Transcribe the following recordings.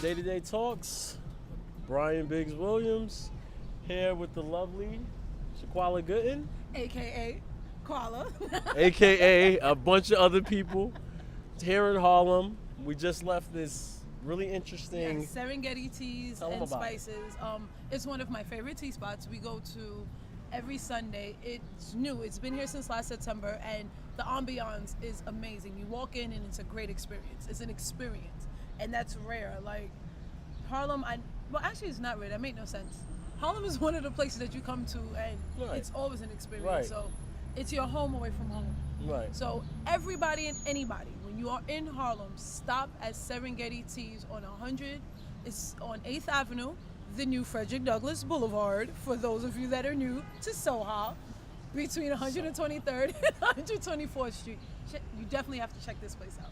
Day-to-Day Talks. Brian Biggs Williams here with the lovely Shaqualah Gooden, AKA Koala. aka a bunch of other people here in Harlem. We just left this really interesting. Yes, Serengeti Teas Tell 'em and about it. Spices. It's one of my favorite tea spots. We go to every Sunday. It's new. It's been here since last September, and the ambiance is amazing. You walk in, and it's a great experience. It's an experience, and that's rare. Like Harlem, well, actually, it's not rare. That made no sense. Harlem is one of the places that you come to, and Right. it's always an experience. Right. So it's your home away from home. Right. So everybody and anybody, when you are in Harlem, stop at Serengeti Teas on 100. It's on 8th Avenue, the new Frederick Douglass Boulevard, for those of you that are new to Soha, between 123rd and 124th Street. You definitely have to check this place out.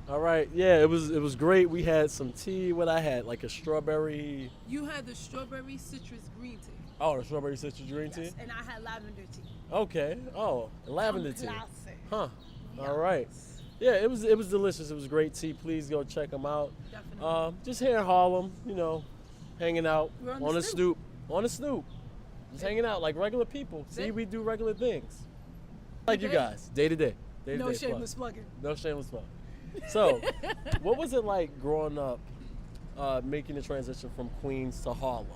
All right. Yeah, it was great. We had some tea. What I had, like a strawberry. You had the strawberry citrus green tea. Oh, the strawberry citrus green tea. Yes, and I had lavender tea. Okay. Oh, lavender tea. Classic. Huh. Yes. All right. Yeah, it was delicious. It was great tea. Please go check them out. Definitely. Just here in Harlem, hanging out We're on on the a stoop. On a stoop. Just hanging out like regular people. See, we do regular things. Like you Okay. guys, day to day. No shameless plugging. No shameless plug. So, what was it like growing up, making the transition from Queens to Harlem?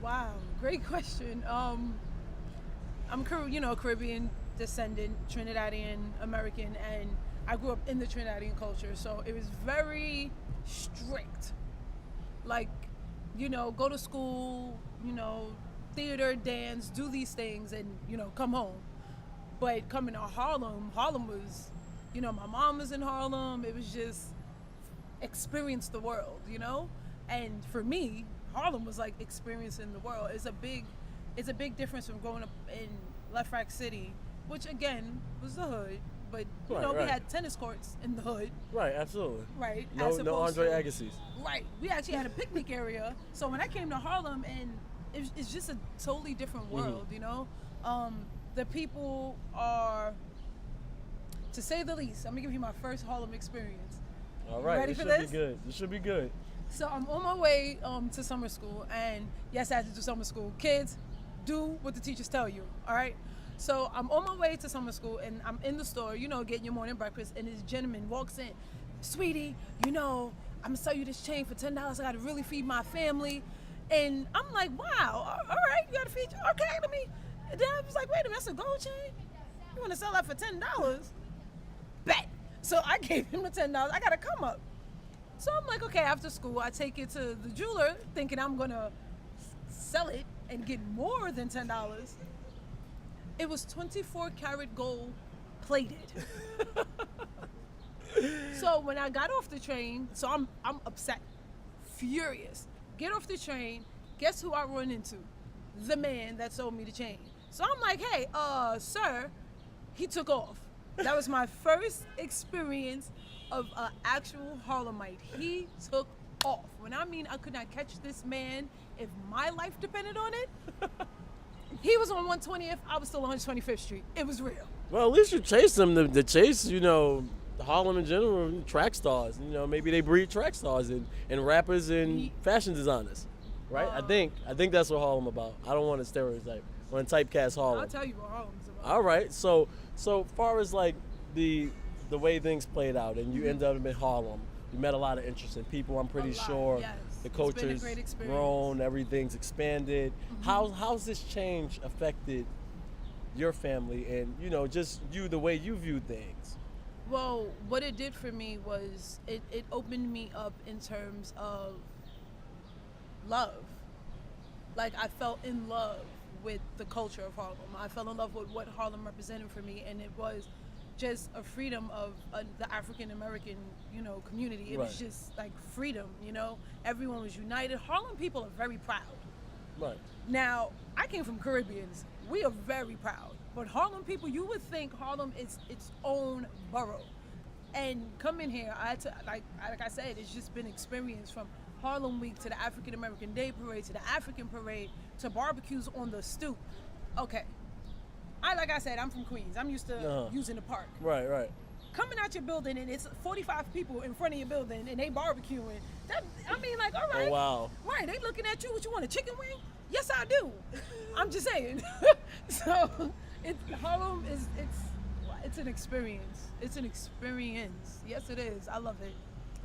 Wow, great question. I'm Caribbean descendant, Trinidadian American, and I grew up in the Trinidadian culture, so it was very strict. Like, go to school, theater, dance, do these things, and come home. But coming to Harlem was, my mom was in Harlem. It was just experience the world, And for me, Harlem was like experiencing the world. It's a big difference from growing up in Left Rack City, which again was the hood, but we Right. had tennis courts in the hood, Right, absolutely. right? No as opposed Andre to- Agassi's. Right. We actually had a picnic area. So when I came to Harlem, and it's just a totally different world, The people are, to say the least. I'm gonna give you my first Harlem experience. All right, ready this for should this? be good. This should be good. So I'm on my way to summer school, and yes, I had to do summer school. Kids, do what the teachers tell you, all right? So I'm on my way to summer school, and I'm in the store, getting your morning breakfast, and this gentleman walks in. Sweetie, I'm gonna sell you this chain for $10. I gotta really feed my family. And I'm like, wow, all right, you gotta feed you. Okay, let me. And then I was like, wait a minute, that's a gold chain? You wanna sell that for $10? Bet. So I gave him the $10. I got to come up. So I'm like, okay, after school, I take it to the jeweler thinking I'm going to sell it and get more than $10. It was 24 karat gold plated. So when I got off the train, so I'm upset, furious. Get off the train, guess who I run into? The man that sold me the chain. So I'm like, hey, sir, he took off. That was my first experience of an actual Harlemite. He took off. When I mean I could not catch this man if my life depended on it, he was on 120th, I was still on 125th Street. It was real. Well, at least you chase them. The chase, Harlem in general, track stars. Maybe they breed track stars and rappers and fashion designers, right? I think that's what Harlem about. I don't want to stereotype. I want to typecast Harlem. I'll tell you what Harlem's about. All right. So far as like the way things played out, and you ended up in Harlem, you met a lot of interesting people. I'm pretty sure yes. the It's been a culture's great experience. grown, everything's expanded. How's this change affected your family and just you, the way you view things? Well, what it did for me was it opened me up in terms of love. Like, I fell in love with the culture of Harlem. I fell in love with what Harlem represented for me, and it was just a freedom of the African American, community. It was Right. just like freedom, Everyone was united. Harlem people are very proud. Right. Now, I came from Caribbeans. We are very proud. But Harlem people, you would think Harlem is its own borough. And coming here, I had to, like I said, it's just been experience from Harlem Week to the African American Day Parade to the African Parade to barbecues on the stoop. Okay. Like I said, I'm from Queens. I'm used to using the park. Right. coming out your building and it's 45 people in front of your building and they barbecuing. That, I mean, like, all right. Oh, wow. Right, they looking at you. What you want, a chicken wing? Yes, I do. I'm just saying. So, Harlem it's an experience. It's an experience. Yes, it is. I love it.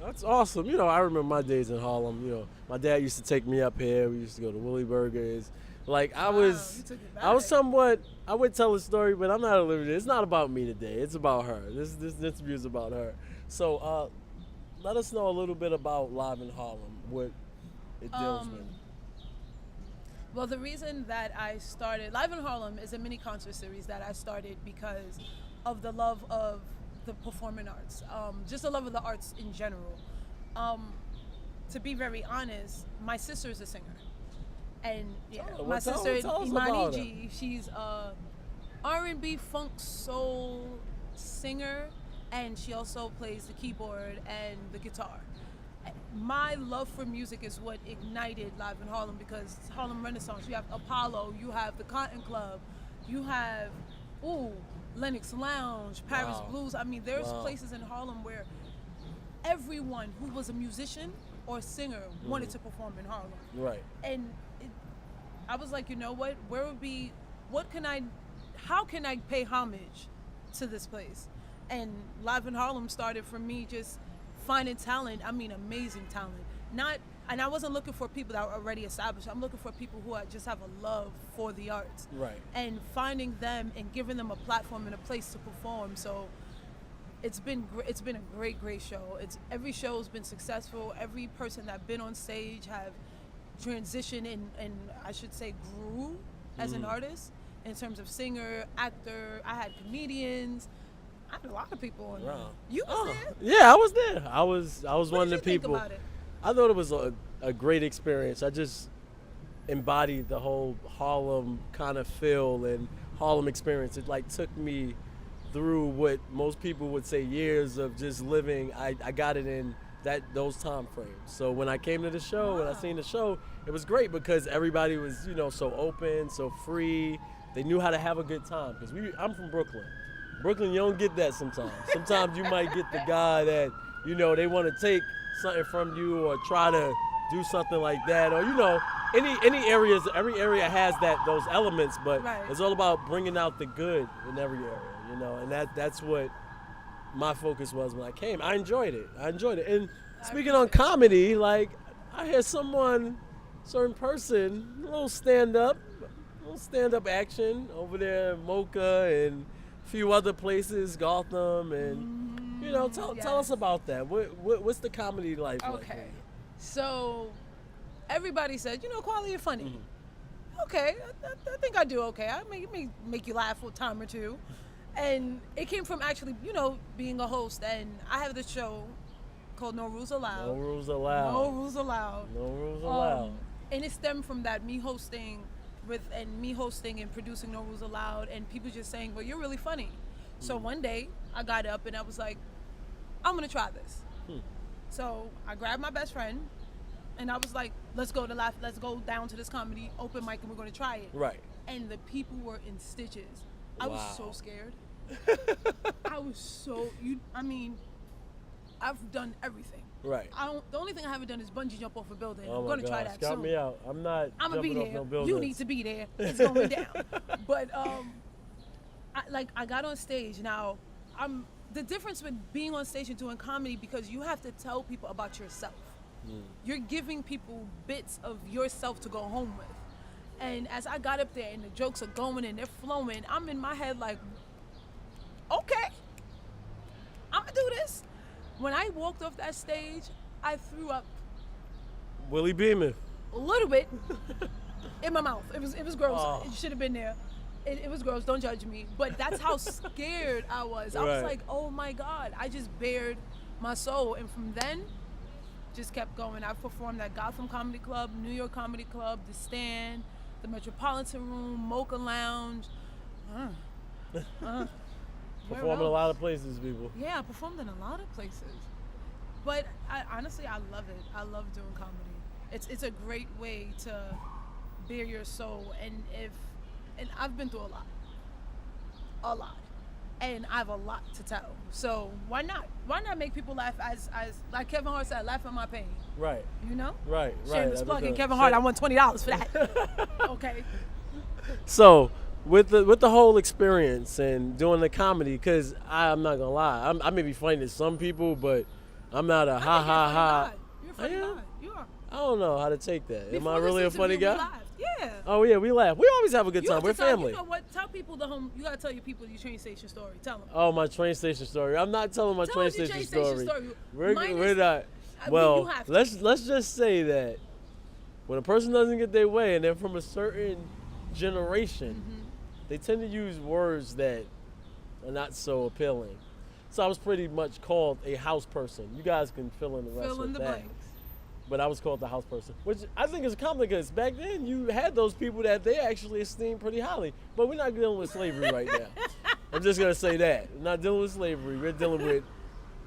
That's awesome. You know, I remember my days in Harlem. You know, my dad used to take me up here. We used to go to Willie Burgers. Like I Wow, was, you took it I was back. somewhat. I would tell a story, but I'm not at liberty. It's not about me today. It's about her. This interview is about her. So, let us know a little bit about Live in Harlem. What it deals with. Well, the reason that I started Live in Harlem is a mini concert series that I started because of the love of the performing arts, just the love of the arts in general. To be very honest, my sister is a singer, and my sister tell us Imani about her. G. She's a R&B funk soul singer, and she also plays the keyboard and the guitar. My love for music is what ignited Live in Harlem, because Harlem Renaissance, you have Apollo, you have the Cotton Club, you have Lennox Lounge, Paris Wow. Blues. I mean, there's Wow. places in Harlem where everyone who was a musician or singer wanted to perform in Harlem. Right. And I was like, you know what? How can I pay homage to this place? And Live in Harlem started from me just finding talent. I mean, amazing talent. And I wasn't looking for people that were already established. I'm looking for people who just have a love for the arts. Right. And finding them and giving them a platform and a place to perform. So it's been a great show. Every show has been successful. Every person that's been on stage have transitioned and I should say grew as an artist in terms of singer, actor. I had comedians. I had a lot of people on there. Wow. You was there? Yeah, I was there. I was What one of did the you think people. about it? I thought it was a great experience. I just embodied the whole Harlem kind of feel and Harlem experience. It like took me through what most people would say years of just living. I got it in those time frames. So when I came to the show and I seen the show, it was great because everybody was, so open, so free. They knew how to have a good time because I'm from Brooklyn. Brooklyn, you don't get that sometimes. Sometimes you might get the guy that, they want to take something from you or try to do something like that, or every area has those elements, but Right. it's all about bringing out the good in every area, and that's what my focus was when I came. I enjoyed it. And speaking on comedy, like I had certain person, a little stand up action over there in Mocha and a few other places, Gotham, and tell us about that. What's the comedy life like? Okay. So everybody said, Quality, you're funny. Okay, I think I do okay. I make you laugh a time or two. And it came from actually, being a host. And I have this show called No Rules Allowed. No rules allowed. No Rules Allowed. No rules allowed. And it stemmed from that, me hosting and producing No Rules Allowed, and people just saying, well, you're really funny. So one day I got up and I was like, I'm gonna try this. So I grabbed my best friend and I was like, let's go down to this comedy open mic and we're gonna try it. Right. And the people were in stitches. I was so Wow. scared. I've done everything. Right. The only thing I haven't done is bungee jump off a building. Oh I'm my gonna try gosh, that count soon. me out. I'm not I'm gonna be jumping off there. no buildings. You need to be there. It's going down. But I got on stage. Now, the difference with being on stage and doing comedy, because you have to tell people about yourself. You're giving people bits of yourself to go home with. And as I got up there and the jokes are going and they're flowing, I'm in my head like, okay, I'm gonna do this. When I walked off that stage, I threw up Willie Beeman. a little bit in my mouth. It was gross. Oh. It should have been there. It was gross. Don't judge me. But that's how scared I was. I was Right. like, oh my God. I just bared my soul. And from then, just kept going. I've performed at Gotham Comedy Club, New York Comedy Club, The Stand, the Metropolitan Room, Mocha Lounge. Where Performing a else? lot of places, people. Yeah, I performed in a lot of places. But honestly, I love it. I love doing comedy. It's a great way to bare your soul. And I've been through a lot. and I have a lot to tell. So why not? Why not make people laugh as like Kevin Hart said, laugh at my pain. Right. You know? Right. Shameless plugging. Kevin Hart, I want $20 for that. Okay. So with the whole experience and doing the comedy, because I'm not gonna lie, I may be funny to some people, but I'm not a ha ha ha. You're a funny guy. You are. I don't know how to take that. Am I Before really a this funny interview, we guy? laughed. Yeah. Oh yeah, we laugh. We always have a good You time. have We're to tell- family. You know what? Tell people you gotta tell your people your train station story. Tell them. Oh, my train station story. I'm not telling my Tell train us your station train station story. story. We're Minus- not. I mean, Well, you have to. let's just say that when a person doesn't get their way and they're from a certain generation, Mm-hmm. they tend to use words that are not so appealing. So I was pretty much called a house person. You guys can fill in the rest Fill in with the that. blanks. But I was called the house person, which I think is a compliment because back then you had those people that they actually esteemed pretty highly. But we're not dealing with slavery right now. I'm just going to say that. We're not dealing with slavery. We're dealing with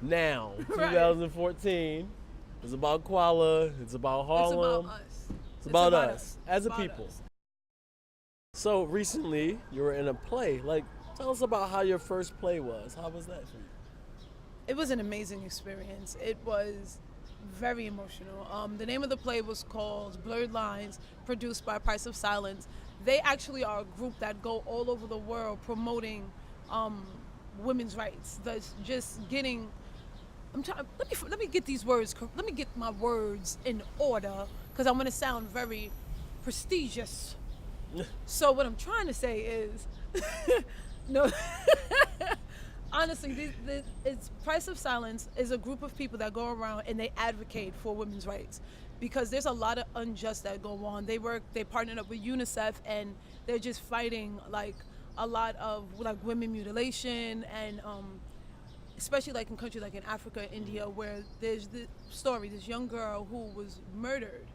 now, Right. 2014. It's about Kuala. It's about Harlem. It's about us. It's about us It's as a about people. us. So recently you were in a play. Like, tell us about how your first play was. How was that for you? It was an amazing experience. It was very emotional. The name of the play was called Blurred Lines, produced by Price of Silence. They actually are a group that go all over the world promoting women's rights. That's just getting. I'm trying. Let me get these words. Let me get my words in order because I want to sound very prestigious. So what I'm trying to say is, no. Honestly, it's Price of Silence is a group of people that go around and they advocate for women's rights because there's a lot of unjust that go on. They partnered up with UNICEF and they're just fighting like a lot of like women mutilation and especially like in countries like in Africa, India, where there's this story, this young girl who was murdered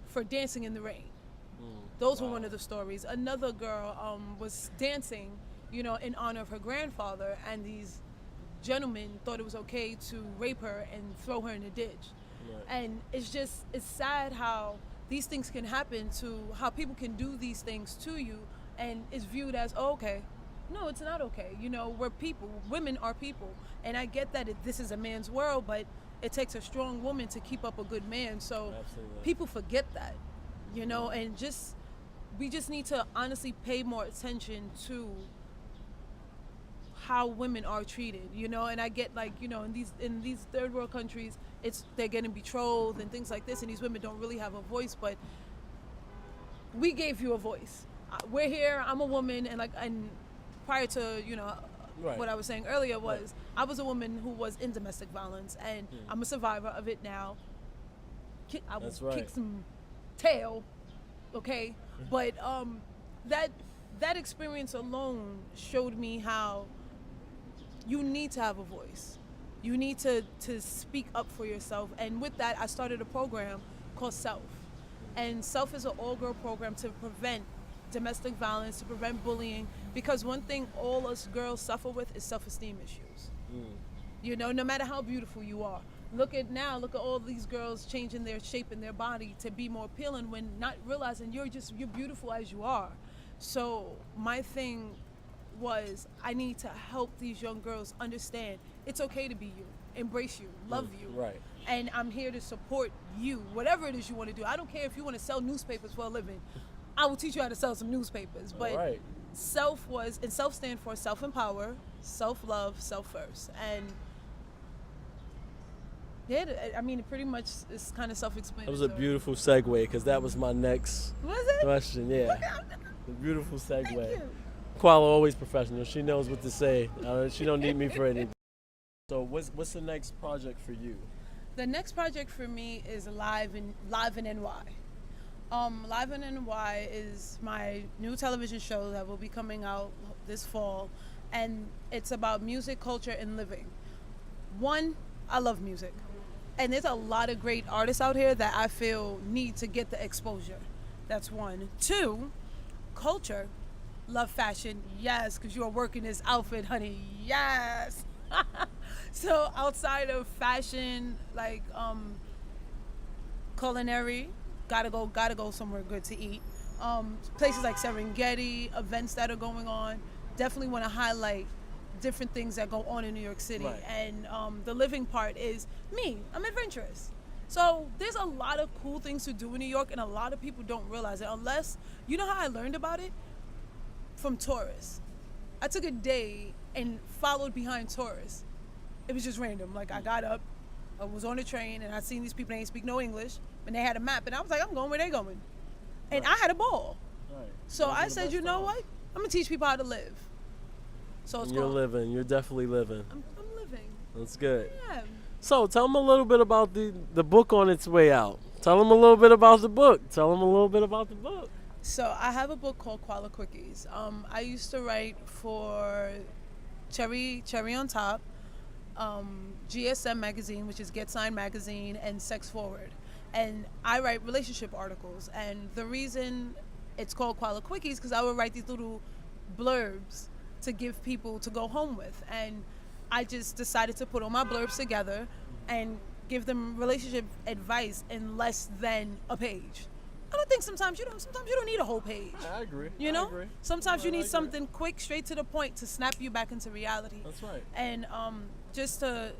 for dancing in the rain. Those were one of the stories. Another girl was dancing, you know, in honor of her grandfather, and these gentlemen thought it was okay to rape her and throw her in a ditch. Right. And it's sad how these things can happen to, how people can do these things to you, and it's viewed as, oh, okay. No, it's not okay. You know, we're people. Women are people. And I get that this is a man's world, but it takes a strong woman to keep up a good man. So Absolutely. People forget that, you know, and we just need to honestly pay more attention to how women are treated, you know. And I get like, you know, in these third world countries, they're getting betrothed and things like this, and these women don't really have a voice, but we gave you a voice. We're here. I'm a woman, and prior to, you know, Right. what I was saying earlier was Right. I was a woman who was in domestic violence, and I'm a survivor of it now. I will That's right. kick some tail, okay? But that experience alone showed me how you need to have a voice. You need to speak up for yourself. And with that, I started a program called SELF. And SELF is an all-girl program to prevent domestic violence, to prevent bullying, because one thing all us girls suffer with is self-esteem issues. You know, no matter how beautiful you are. Look at all these girls changing their shape in their body to be more appealing when not realizing you're beautiful as you are. So my thing was I need to help these young girls understand it's okay to be you, embrace you, love you. Right. And I'm here to support you, whatever it is you want to do. I don't care if you want to sell newspapers for a living. I will teach you how to sell some newspapers. But Right. SELF stand for self-empower, self-love, self-first. And yeah, I mean, it pretty much is kind of self-explanatory. That was a beautiful segue because that was my next Was it? question. Yeah. A beautiful segue. Thank you. Kuala always professional. She knows what to say. She don't need me for anything. So what's the next project for you? The next project for me is Live in NY. Live in NY is my new television show that will be coming out this fall, and it's about music, culture, and living. One, I love music, and there's a lot of great artists out here that I feel need to get the exposure. That's one. Two, culture. Love fashion, yes, because you are working this outfit, honey, yes. So outside of fashion, like culinary, gotta go somewhere good to eat. Places like Serengeti, events that are going on. Definitely want to highlight different things that go on in New York City. Right. And the living part is me. I'm adventurous. So there's a lot of cool things to do in New York, and a lot of people don't realize it unless, you know how I learned about it? From tourists. I took a day and followed behind tourists. It was just random. Like, I got up, I was on the train, and I seen these people, they ain't speak no English, and they had a map, and I was like, I'm going where they going. And I had a ball. Right. So Those are I the said, best you know times. what? I'm going to teach people how to live. So it's You're called, living. You're definitely living. I'm living. That's good. Yeah. So tell them a little bit about the book on its way out. Tell them a little bit about the book. Tell them a little bit about the book. So I have a book called Koala Quickies. I used to write for Cherry on Top, GSM magazine, which is Get Signed magazine, and Sex Forward. And I write relationship articles. And the reason it's called Koala Quickies because I would write these little blurbs to give people to go home with. And I just decided to put all my blurbs together and give them relationship advice in less than a page. I don't think sometimes you don't need a whole page. I agree. You know? I agree. Sometimes you I need agree. something quick, straight to the point to snap you back into reality. That's right. And just to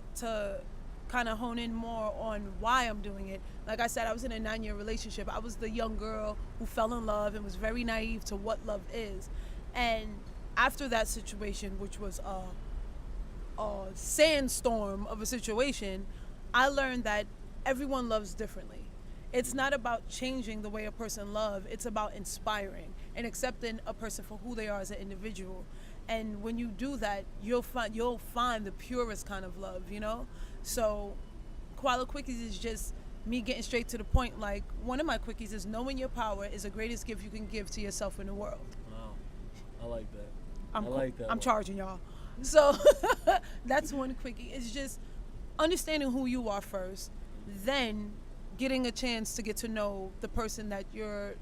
kind of hone in more on why I'm doing it. Like I said, I was in a 9-year relationship. I was the young girl who fell in love and was very naive to what love is. And after that situation, which was a sandstorm of a situation, I learned that everyone loves differently. It's not about changing the way a person loves. It's about inspiring and accepting a person for who they are as an individual. And when you do that, you'll find the purest kind of love, you know? So Koala Quickies is just me getting straight to the point. Like, one of my quickies is knowing your power is the greatest gift you can give to yourself in the world. Wow. I like that. I'm I like that I'm one. charging y'all. So that's one quickie. It's just understanding who you are first, then getting a chance to get to know the person that you're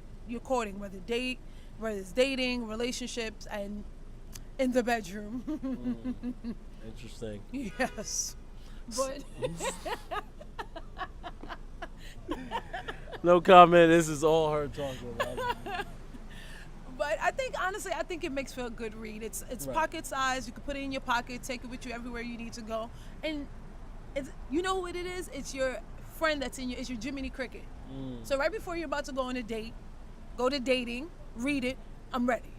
courting, whether it's dating, relationships, and in the bedroom. Interesting. Yes. But No comment. This is all her talking about. But I think, honestly, it makes for a good read. It's Right. pocket size. You can put it in your pocket, take it with you everywhere you need to go. And it's, you know what it is? It's your friend it's your Jiminy Cricket. So right before you're about to go on a date, go to dating, read it, I'm ready.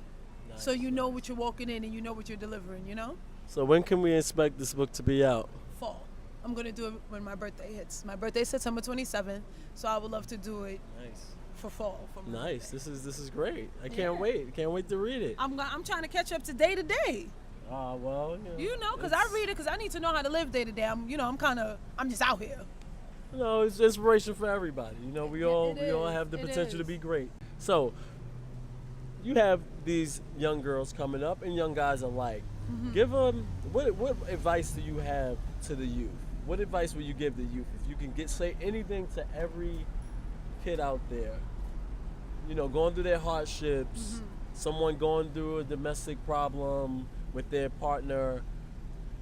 Nice. So you know what you're walking in and you know what you're delivering, you know? So when can we expect this book to be out? Fall. I'm going to do it when my birthday hits. My birthday is September 27th, so I would love to do it Nice. for fall. For my Nice. birthday. This is great. I can't Yeah. wait. Can't wait to read it. I'm trying to catch up to day to day. Well, You know, because I read it because I need to know how to live day to day. I'm just out here. It's inspiration for everybody. We all is. have the It potential to is. be great. So, you have these young girls coming up and young guys alike. Mm-hmm. Give them what advice do you have to the youth? What advice will you give the youth if you can say anything to every kid out there? Going through their hardships, Mm-hmm. someone going through a domestic problem with their partner,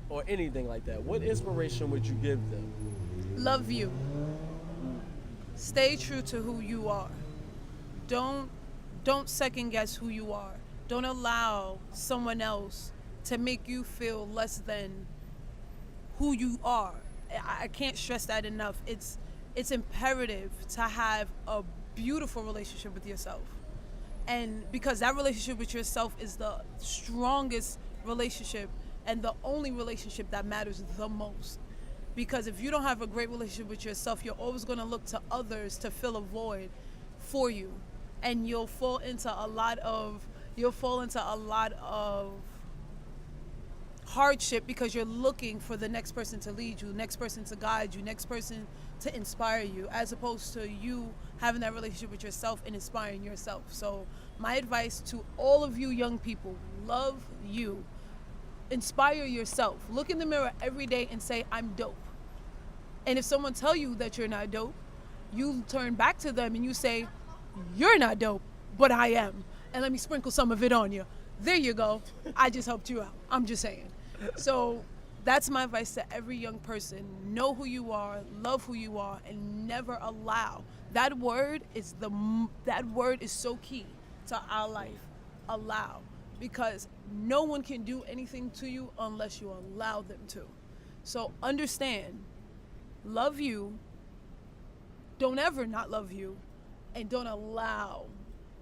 or anything like that. What inspiration would you give them? Love you. Stay true to who you are. Don't second guess who you are. Don't allow someone else to make you feel less than who you are. I can't stress that enough. It's imperative to have a beautiful relationship with yourself. And because that relationship with yourself is the strongest relationship and the only relationship that matters the most. Because if you don't have a great relationship with yourself, you're always going to look to others to fill a void for you. And you'll fall into a lot of hardship because you're looking for the next person to lead you, next person to guide you, next person to inspire you, as opposed to you having that relationship with yourself and inspiring yourself. So my advice to all of you young people, love you. Inspire yourself. Look in the mirror every day and say, I'm dope. And if someone tell you that you're not dope, you turn back to them and you say, you're not dope, but I am. And let me sprinkle some of it on you. There you go. I just helped you out. I'm just saying. So that's my advice to every young person. Know who you are, love who you are, and never allow. That word is so key to our life. Allow. because no one can do anything to you unless you allow them to. So understand, love you, don't ever not love you, and don't allow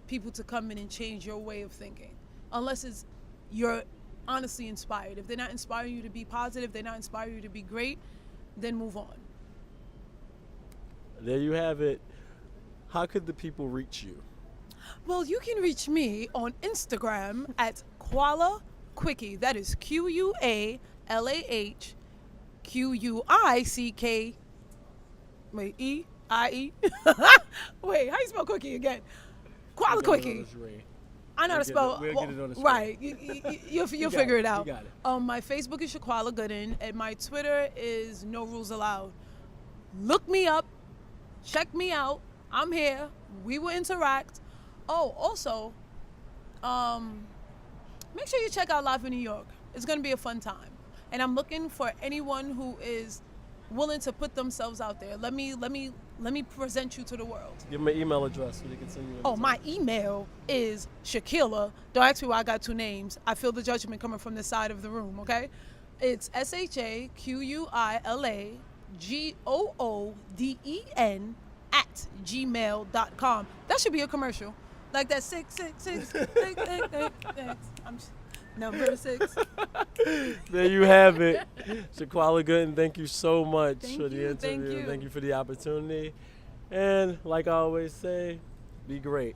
people to come in and change your way of thinking unless you're honestly inspired. If they're not inspiring you to be positive, they're not inspiring you to be great, then move on. There you have it. How could the people reach you? Well, you can reach me on Instagram at Quala Quickie. That is QUALAHQUICK. Wait, E-I-E? Wait, how you spell quickie again? Quala Quickie. I know how to spell. We'll get it on the screen. Right. You'll figure it out. You got it. My Facebook is Shaqualah Gooden, and my Twitter is No Rules Allowed. Look me up. Check me out. I'm here. We will interact. Oh, also, make sure you check out Live in New York. It's going to be a fun time. And I'm looking for anyone who is willing to put themselves out there. Let me present you to the world. Give them an email address so they can send you. Oh, my email is Shaqualah. Don't ask me why I got two names. I feel the judgment coming from this side of the room, okay? It's ShaquaLaGooden @gmail.com. That should be a commercial. Like that 666. I'm number 6. There you have it. Shaqualah Gooden, thank you so much Thank for the you, interview. thank you. Thank you for the opportunity. And like I always say, be great.